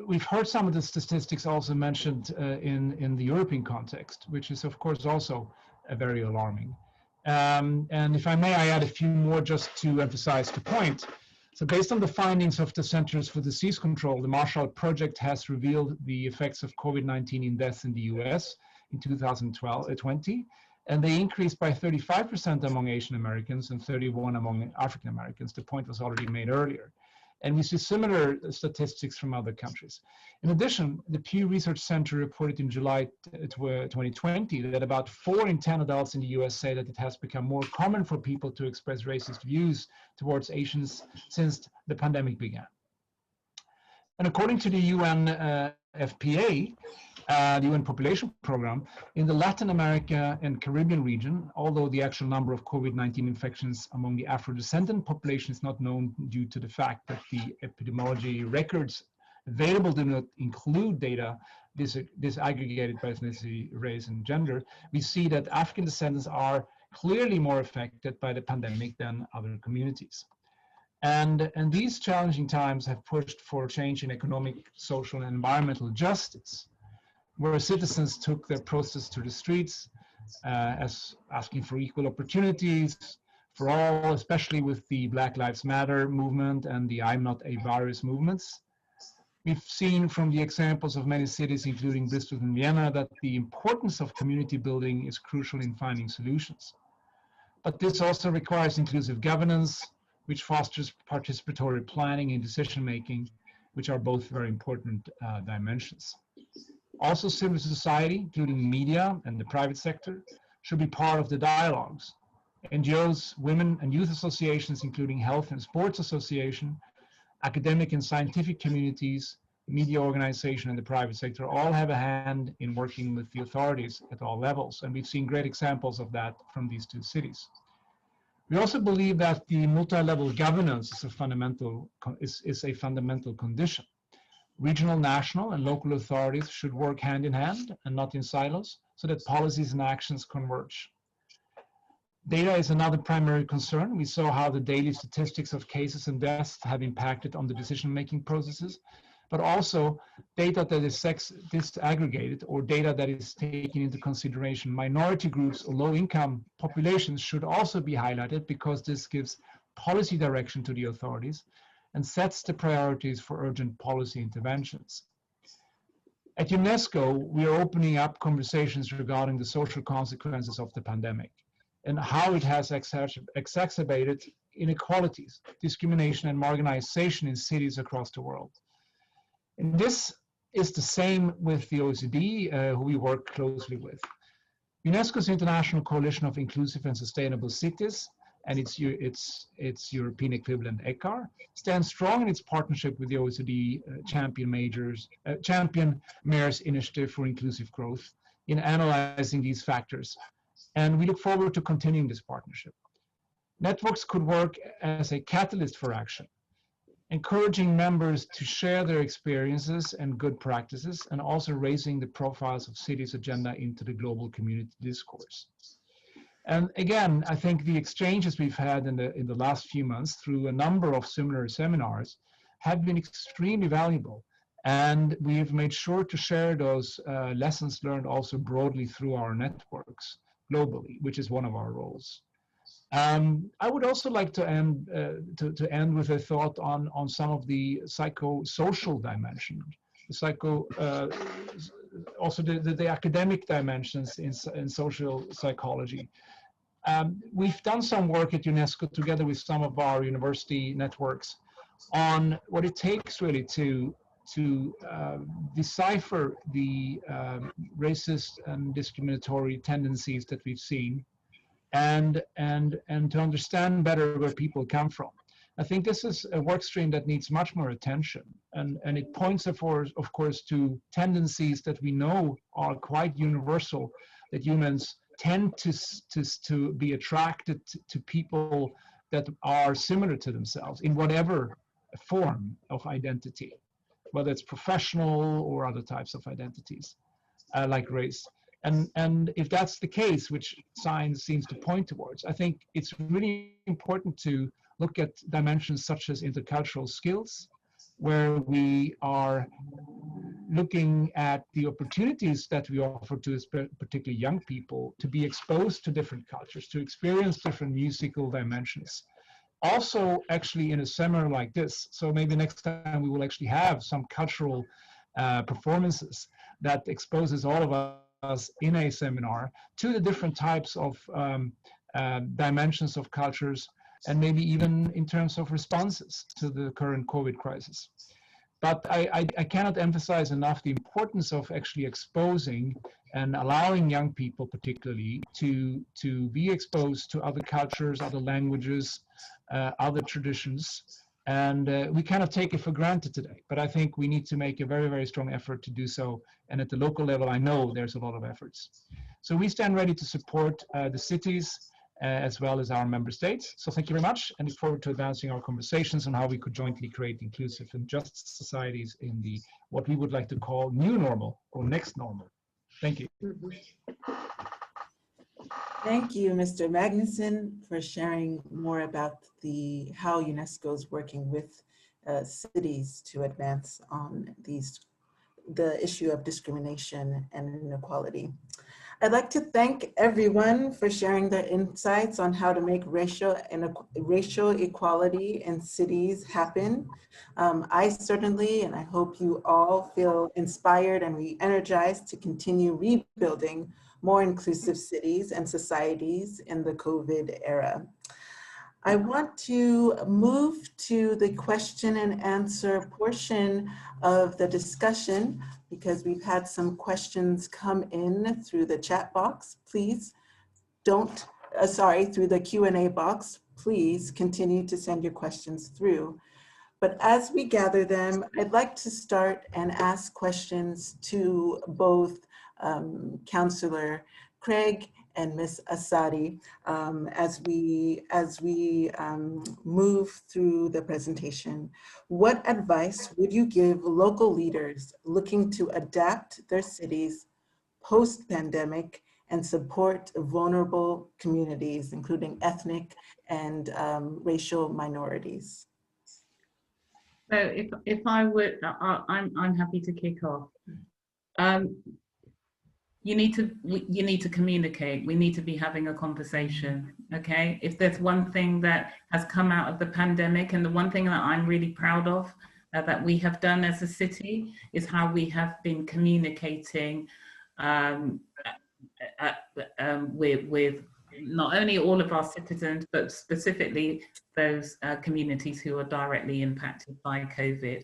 we've heard some of the statistics also mentioned in the European context, which is of course also very alarming. And if I may, I add a few more just to emphasize the point. So based on the findings of the Centers for Disease Control, the Marshall Project has revealed the effects of COVID-19 in deaths in the US in 2020, and they increased by 35% among Asian Americans and 31% among African Americans. The point was already made earlier. And we see similar statistics from other countries. In addition, the Pew Research Center reported in July 2020 that about 4 in 10 adults in the US say that it has become more common for people to express racist views towards Asians since the pandemic began. And according to the UN FPA, the UN Population Program, in the Latin America and Caribbean region, although the actual number of COVID-19 infections among the Afro-descendant population is not known due to the fact that the epidemiology records available do not include data disaggregated by ethnicity, race, and gender, we see that African descendants are clearly more affected by the pandemic than other communities. And these challenging times have pushed for change in economic, social, and environmental justice, where citizens took their protests to the streets as asking for equal opportunities for all, especially with the Black Lives Matter movement and the I'm Not a Virus movements. We've seen from the examples of many cities, including Bristol and Vienna, that the importance of community building is crucial in finding solutions. But this also requires inclusive governance, which fosters participatory planning and decision-making, which are both very important dimensions. Also, civil society, including media and the private sector, should be part of the dialogues. NGOs, women and youth associations, including health and sports association, academic and scientific communities, media organization, and the private sector all have a hand in working with the authorities at all levels. And we've seen great examples of that from these two cities. We also believe that the multi-level governance is a fundamental condition. Regional, national, and local authorities should work hand in hand and not in silos so that policies and actions converge. Data is another primary concern. We saw how the daily statistics of cases and deaths have impacted on the decision-making processes, but also data that is disaggregated or data that is taken into consideration. Minority groups or low-income populations should also be highlighted because this gives policy direction to the authorities and sets the priorities for urgent policy interventions. At UNESCO, we are opening up conversations regarding the social consequences of the pandemic and how it has exacerbated inequalities, discrimination, and marginalization in cities across the world. And this is the same with the OECD, who we work closely with. UNESCO's International Coalition of Inclusive and Sustainable Cities and its European equivalent ICCAR stands strong in its partnership with the OECD Champion Mayors Initiative for Inclusive Growth in analyzing these factors. And we look forward to continuing this partnership. Networks could work as a catalyst for action, encouraging members to share their experiences and good practices, and also raising the profiles of cities' agenda into the global community discourse. And again, I think the exchanges we've had in the last few months through a number of similar seminars have been extremely valuable. And we have made sure to share those lessons learned also broadly through our networks globally, which is one of our roles. I would also like to end with a thought on some of the psychosocial dimension, also the academic dimensions in social psychology. We've done some work at UNESCO together with some of our university networks on what it takes really to decipher the racist and discriminatory tendencies that we've seen, and to understand better where people come from. I think this is a work stream that needs much more attention, and it points, of course, to tendencies that we know are quite universal, that humans tend to be attracted to people that are similar to themselves in whatever form of identity, whether it's professional or other types of identities, like race. And if that's the case, which science seems to point towards, I think it's really important to look at dimensions such as intercultural skills, where we are looking at the opportunities that we offer to particularly young people to be exposed to different cultures, to experience different musical dimensions. Also, actually, in a seminar like this, so maybe next time we will actually have some cultural performances that exposes all of us in a seminar to the different types of dimensions of cultures, and maybe even in terms of responses to the current COVID crisis. But I cannot emphasize enough the importance of actually exposing and allowing young people particularly to be exposed to other cultures, other languages, other traditions. And we kind of take it for granted today, but I think we need to make a very, very strong effort to do so. And at the local level, I know there's a lot of efforts. So we stand ready to support the cities as well as our member states. So thank you very much, and look forward to advancing our conversations on how we could jointly create inclusive and just societies in the what we would like to call new normal or next normal. Thank you. Thank you, Mr. Magnuson, for sharing more about how UNESCO is working with cities to advance on the issue of discrimination and inequality. I'd like to thank everyone for sharing their insights on how to make racial equality in cities happen. I certainly, and I hope you all, feel inspired and re-energized to continue rebuilding more inclusive cities and societies in the COVID era. I want to move to the question and answer portion of the discussion because we've had some questions come in through the chat box. Please don't, through the Q&A box. Please continue to send your questions through. But as we gather them, I'd like to start and ask questions to both Councillor Craig and Ms. Asadi as we move through the presentation. What advice would you give local leaders looking to adapt their cities post-pandemic and support vulnerable communities, including ethnic and racial minorities? So if I would, I'm happy to kick off. You need to communicate. We need to be having a conversation, okay? If there's one thing that has come out of the pandemic, and the one thing that I'm really proud of that we have done as a city is how we have been communicating with not only all of our citizens, but specifically those communities who are directly impacted by COVID.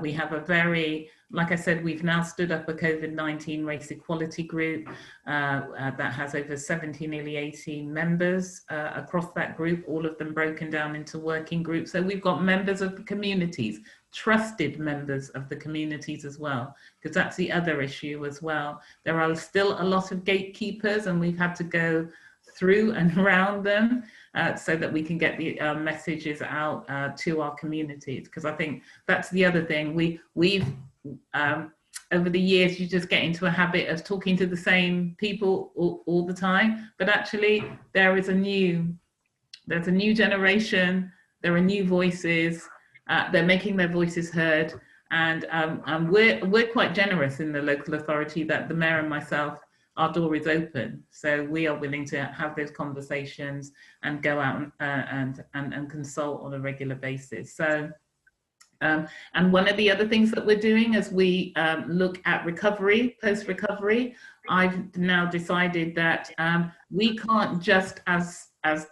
We have a very, like I said, we've now stood up a COVID-19 race equality group that has over 70, nearly 18 members across that group, all of them broken down into working groups. So we've got members of the communities, trusted members of the communities as well, because that's the other issue as well. There are still a lot of gatekeepers, and we've had to go through and around them so that we can get the messages out to our communities. Because I think that's the other thing. We've over the years, you just get into a habit of talking to the same people all the time. But actually, there's a new generation. There are new voices. They're making their voices heard, and we're quite generous in the local authority that the mayor and myself, our door is open. So we are willing to have those conversations and go out and consult on a regular basis. So, and one of the other things that we're doing as we look at recovery, post-recovery, I've now decided that we can't just, as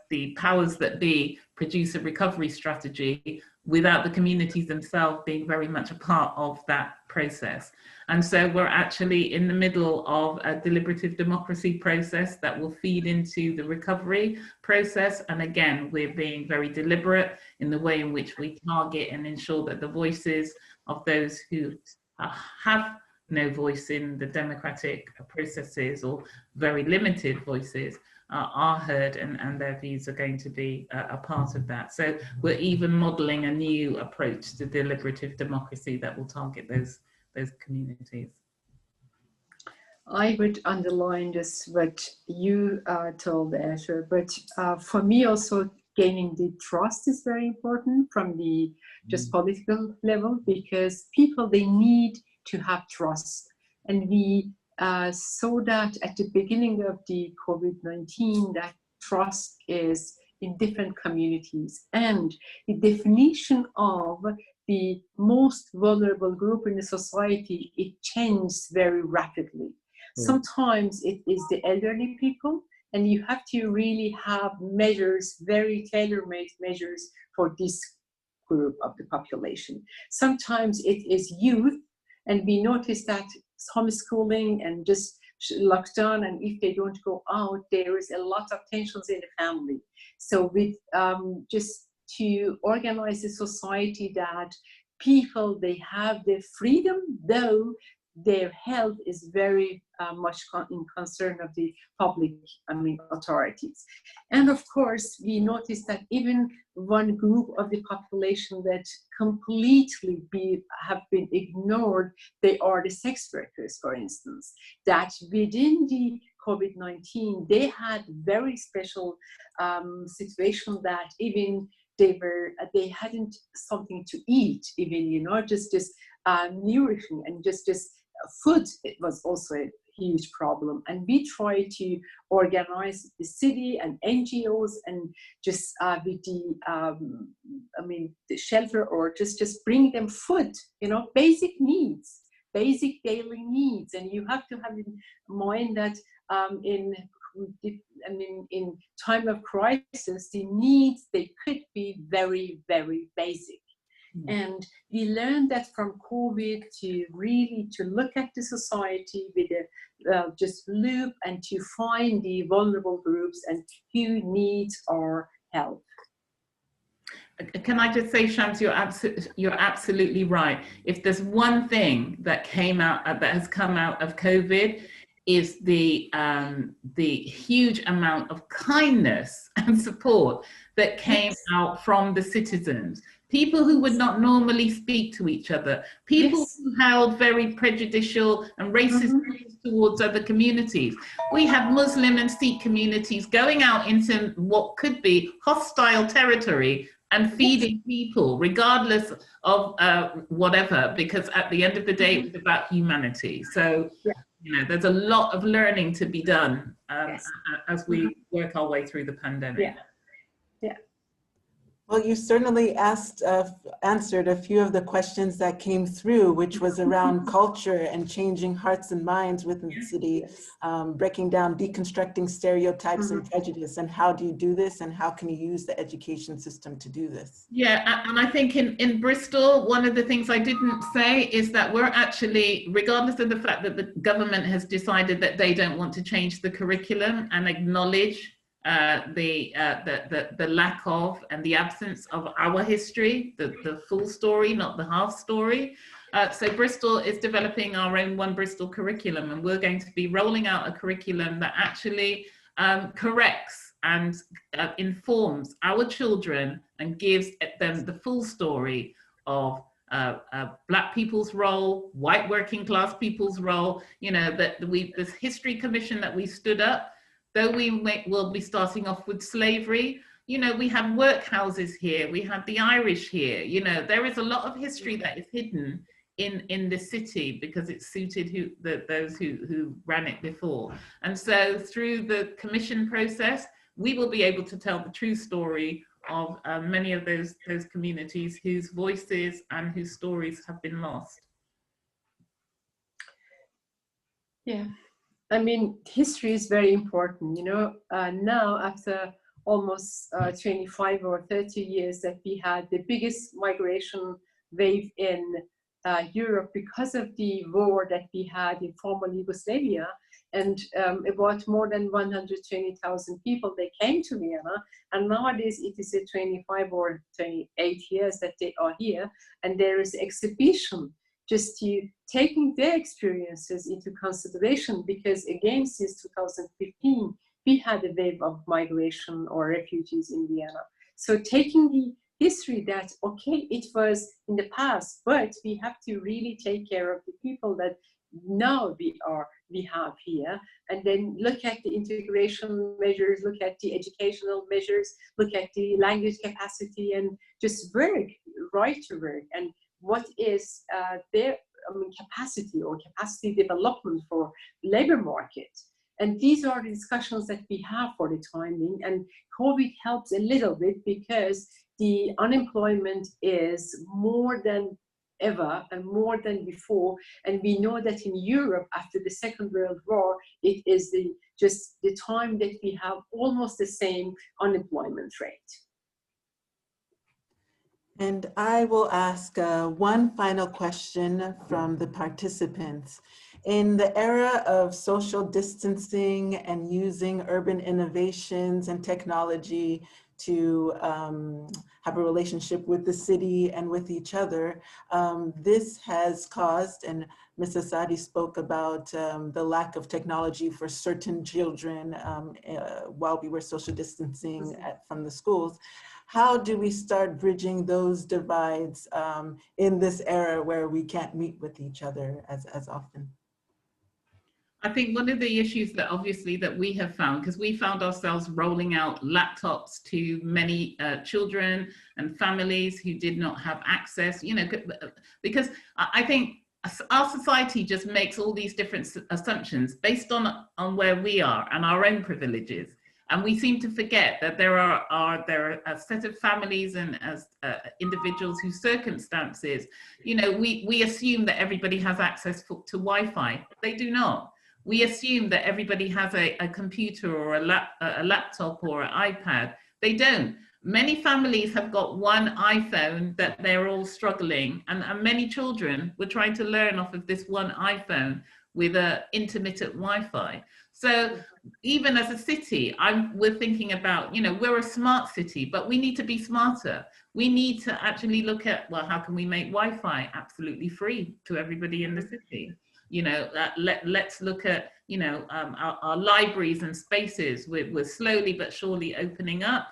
the powers that be, produce a recovery strategy without the communities themselves being very much a part of that process. And so we're actually in the middle of a deliberative democracy process that will feed into the recovery process. And again, we're being very deliberate in the way in which we target and ensure that the voices of those who have no voice in the democratic processes, or very limited voices, are heard, and their views are going to be a part of that. So we're even modeling a new approach to deliberative democracy that will target those communities. I would underline just what you told, Asher, but for me also, gaining the trust is very important from the just political level, because people, they need to have trust. And we saw that at the beginning of the COVID-19, that trust is in different communities. And the definition of the most vulnerable group in the society, it changes very rapidly. Sometimes it is the elderly people, and you have to really have measures, very tailor-made measures for this group of the population. Sometimes it is youth, and we notice that homeschooling and just lockdown, and if they don't go out, there is a lot of tensions in the family. So with just to organize a society that people, they have the freedom, though their health is very much in concern of the public, authorities. And of course, we noticed that even one group of the population that completely have been ignored, they are the sex workers, for instance, that within the COVID-19, they had very special situation that even they hadn't something to eat, even, just nourishing, and just food, it was also a huge problem. And we try to organize the city and NGOs and just with the, the shelter, or just bring them food, basic needs, basic daily needs. And you have to have in mind that in time of crisis, the needs, they could be very, very basic. And we learned that from COVID to really to look at the society with a just loop and to find the vulnerable groups and who needs our help. Can I just say, Shams, you're absolutely right. If there's one thing that has come out of COVID, is the huge amount of kindness and support that came out from the citizens. People who would not normally speak to each other, people who held very prejudicial and racist views towards other communities. We have Muslim and Sikh communities going out into what could be hostile territory and feeding people, regardless of whatever, because at the end of the day, it's about humanity. So, there's a lot of learning to be done as we work our way through the pandemic. Well, you certainly answered a few of the questions that came through, which was around culture and changing hearts and minds within the city, breaking down, deconstructing stereotypes and prejudice, and how do you do this, and how can you use the education system to do this? Yeah, and I think in Bristol, one of the things I didn't say is that we're actually, regardless of the fact that the government has decided that they don't want to change the curriculum and acknowledge the lack of and the absence of our history, the full story, not the half story. So Bristol is developing our own One Bristol curriculum, and we're going to be rolling out a curriculum that actually corrects and informs our children and gives them the full story of Black people's role, white working class people's role. This history commission that we stood up, though we'll be starting off with slavery, we have workhouses here, we have the Irish here, there is a lot of history that is hidden in the city because it suited those who ran it before. And so through the commission process, we will be able to tell the true story of many of those communities whose voices and whose stories have been lost. Yeah. History is very important, now after almost 25 or 30 years that we had the biggest migration wave in Europe because of the war that we had in former Yugoslavia, and about more than 120,000 people, they came to Vienna, and nowadays it is 25 or 28 years that they are here, and there is exhibition just to taking their experiences into consideration, because again, since 2015, we had a wave of migration or refugees in Vienna. So taking the history that, okay, it was in the past, but we have to really take care of the people that now we have here, and then look at the integration measures, look at the educational measures, look at the language capacity, and just work, right to work, and what is their capacity or capacity development for labor market. And these are the discussions that we have for the time being. And COVID helps a little bit because the unemployment is more than ever and more than before. And we know that in Europe, after the Second World War, it is just the time that we have almost the same unemployment rate. And I will ask one final question from the participants. In the era of social distancing and using urban innovations and technology to have a relationship with the city and with each other, this has caused, and Ms. Asadi spoke about the lack of technology for certain children while we were social distancing from the schools. How do we start bridging those divides in this era where we can't meet with each other as often? I think one of the issues that obviously that we have found, because we found ourselves rolling out laptops to many children and families who did not have access, because I think our society just makes all these different assumptions based on where we are and our own privileges. And we seem to forget that there are a set of families and as individuals whose circumstances, you know, we assume that everybody has access to Wi-Fi. They do not. We assume that everybody has a computer or a laptop or an iPad. They don't. Many families have got one iPhone that they're all struggling, and many children were trying to learn off of this one iPhone with intermittent Wi-Fi. So even as a city, we're thinking about, you know, we're a smart city, but we need to be smarter. We need to actually look at, well, how can we make Wi-Fi absolutely free to everybody in the city? You know, let's look at, you know, our libraries and spaces. We're slowly but surely opening up.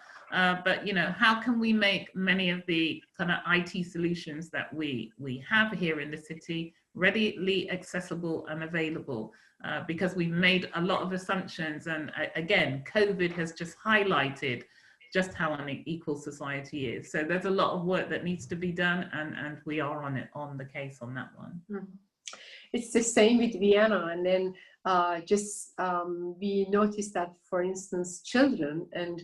But, you know, how can we make many of the kind of IT solutions that we have here in the city readily accessible and available? Because we've made a lot of assumptions. And again, COVID has just highlighted just how unequal society is. So there's a lot of work that needs to be done, and we are on the case on that one. It's the same with Vienna. And then we noticed that, for instance, children, and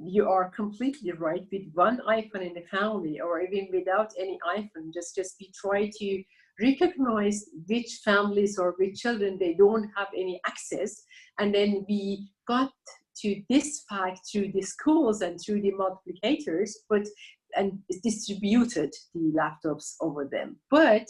you are completely right, with one iPhone in the family, or even without any iPhone, just we try to recognize which families or which children they don't have any access. And then we got to this fact through the schools and through the multiplicators, and distributed the laptops over them. But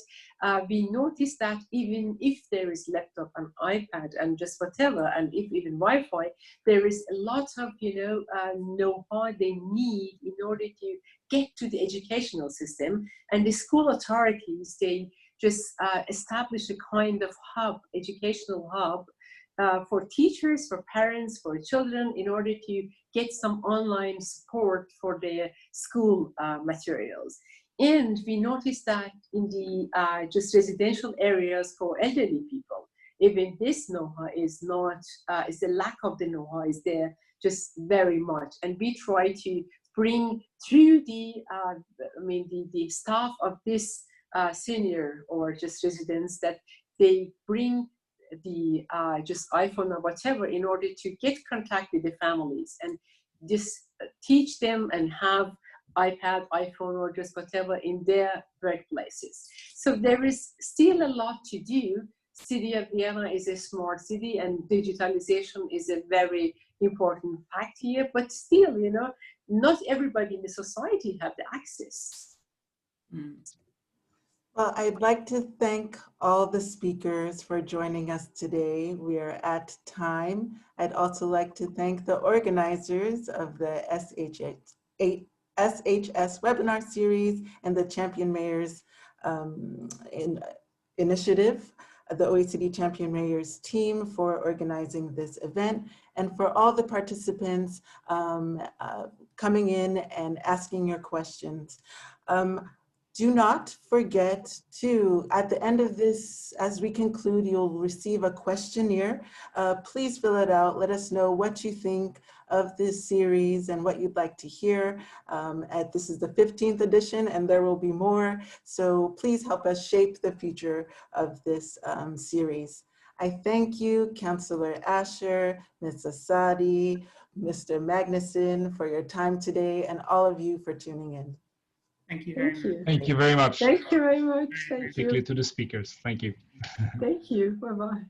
we noticed that even if there is laptop and iPad and just whatever, and if even Wi-Fi, there is a lot of, you know, know-how they need in order to get to the educational system. And the school authorities, they just establish a kind of hub, educational hub, for teachers, for parents, for children, in order to get some online support for their school materials. And we noticed that in the just residential areas for elderly people, even this know-how is not, is the lack of the know-how is there just very much. And we try to bring through the staff of this senior or just residents, that they bring the just iPhone or whatever in order to get contact with the families and just teach them and have iPad, iPhone, or just whatever in their workplaces. So there is still a lot to do. City of Vienna is a smart city, and digitalization is a very important fact here, but still, you know, not everybody in the society have the access. Well, I'd like to thank all the speakers for joining us today. We are at time. I'd also like to thank the organizers of the SHS webinar series and the Champion Mayors Initiative, the OECD Champion Mayors team, for organizing this event, and for all the participants coming in and asking your questions. Do not forget to, at the end of this, as we conclude, you'll receive a questionnaire. Please fill it out. Let us know what you think of this series and what you'd like to hear. This is the 15th edition, and there will be more. So please help us shape the future of this series. I thank you, Councillor Asher, Ms. Asadi, Mr. Magnuson, for your time today, and all of you for tuning in. Thank you very much. Thank you very much. Thank you very much. Thank you. Particularly to the speakers. Thank you. Thank you. Bye-bye.